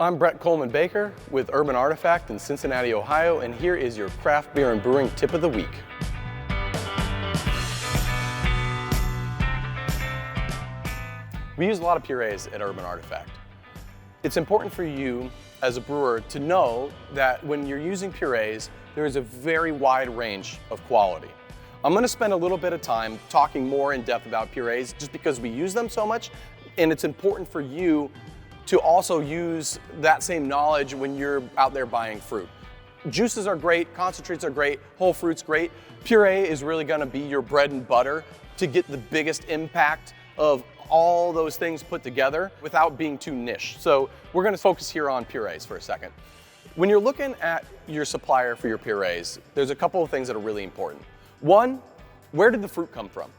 I'm Bret Kollman Baker with Urban Artifact in Cincinnati, Ohio, and here is your craft beer and brewing tip of the week. We use a lot of purees at Urban Artifact. It's important for you as a brewer to know that when you're using purees, there is a very wide range of quality. I'm going to spend a little bit of time talking more in depth about purees just because we use them so much, and it's important for you to also use that same knowledge when you're out there buying fruit. Juices are great, concentrates are great, whole fruit's great. Puree is really going to be your bread and butter to get the biggest impact of all those things put together without being too niche. So we're going to focus here on purees for a second. When you're looking at your supplier for your purees, there's a couple of things that are really important. One, where did the fruit come from?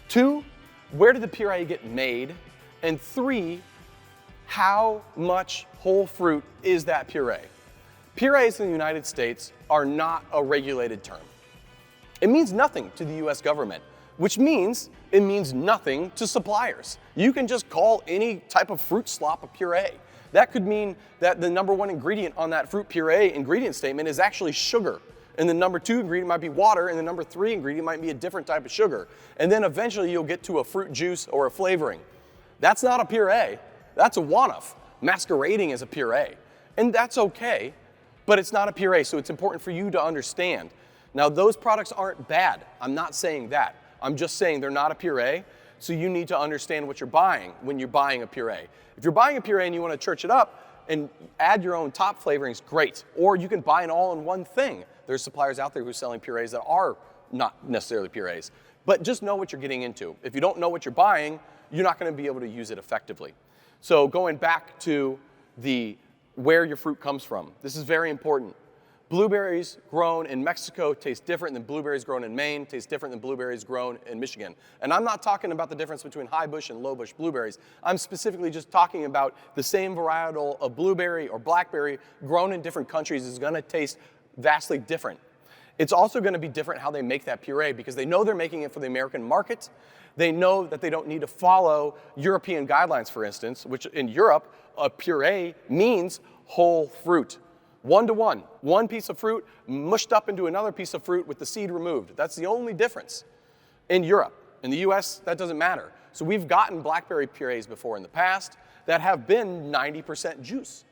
Two, where did the puree get made? And three, how much whole fruit is that puree? Purees in the United States are not a regulated term. It means nothing to the US government, which means it means nothing to suppliers. You can just call any type of fruit slop a puree. That could mean that the number one ingredient on that fruit puree ingredient statement is actually sugar. And the number two ingredient might be water, and the number three ingredient might be a different type of sugar. And then eventually you'll get to a fruit juice or a flavoring. That's not a puree. That's a one-off, masquerading as a puree. And that's okay, but it's not a puree, so it's important for you to understand. Now, those products aren't bad. I'm not saying that. I'm just saying they're not a puree, so you need to understand what you're buying when you're buying a puree. If you're buying a puree and you want to church it up and add your own top flavorings, great. Or you can buy an all-in-one thing. There's suppliers out there who are selling purees that are not necessarily purees. But just know what you're getting into. If you don't know what you're buying, you're not going to be able to use it effectively. So going back to where your fruit comes from, this is very important. Blueberries grown in Mexico taste different than blueberries grown in Maine, taste different than blueberries grown in Michigan. And I'm not talking about the difference between high bush and low bush blueberries. I'm specifically just talking about the same varietal of blueberry or blackberry grown in different countries is going to taste vastly different. It's also going to be different how they make that puree because they know they're making it for the American market. They know that they don't need to follow European guidelines, for instance, which in Europe, a puree means whole fruit. 1-to-1, one piece of fruit mushed up into another piece of fruit with the seed removed. That's the only difference in Europe. In the US, that doesn't matter. So we've gotten blackberry purees before in the past that have been 90% juice.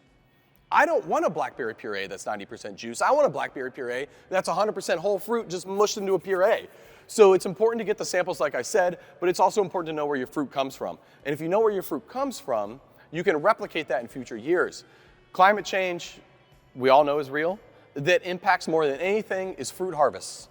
I don't want a blackberry puree that's 90% juice. I want a blackberry puree that's 100% whole fruit just mushed into a puree. So it's important to get the samples like I said, but it's also important to know where your fruit comes from. And if you know where your fruit comes from, you can replicate that in future years. Climate change, we all know is real. That impacts more than anything is fruit harvests.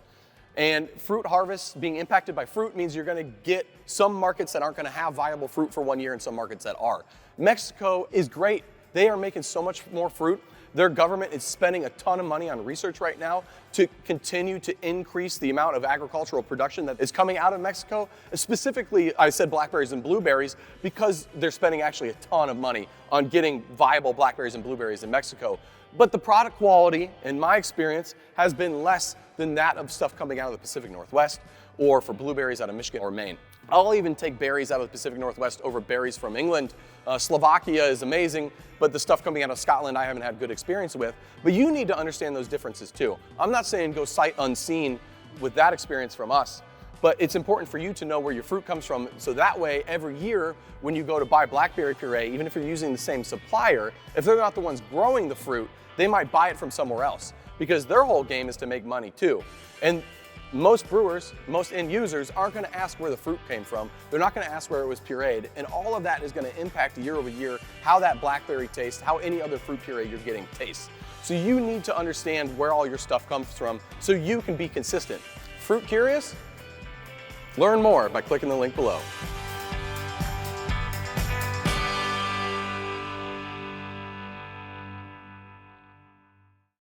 And fruit harvests being impacted by fruit means you're going to get some markets that aren't going to have viable fruit for 1 year and some markets that are. Mexico is great. They are making so much more fruit. Their government is spending a ton of money on research right now to continue to increase the amount of agricultural production that is coming out of Mexico. Specifically, I said blackberries and blueberries because they're spending actually a ton of money on getting viable blackberries and blueberries in Mexico. But the product quality, in my experience, has been less than that of stuff coming out of the Pacific Northwest or for blueberries out of Michigan or Maine. I'll even take berries out of the Pacific Northwest over berries from England. Slovakia is amazing, but the stuff coming out of Scotland I haven't had good experience with. But you need to understand those differences too. I'm not saying go sight unseen with that experience from us, but it's important for you to know where your fruit comes from so that way every year when you go to buy blackberry puree, even if you're using the same supplier, if they're not the ones growing the fruit, they might buy it from somewhere else because their whole game is to make money too. And most brewers, most end users aren't going to ask where the fruit came from. They're not going to ask where it was pureed. And all of that is going to impact year over year how that blackberry tastes, how any other fruit puree you're getting tastes. So you need to understand where all your stuff comes from so you can be consistent. Fruit curious? Learn more by clicking the link below.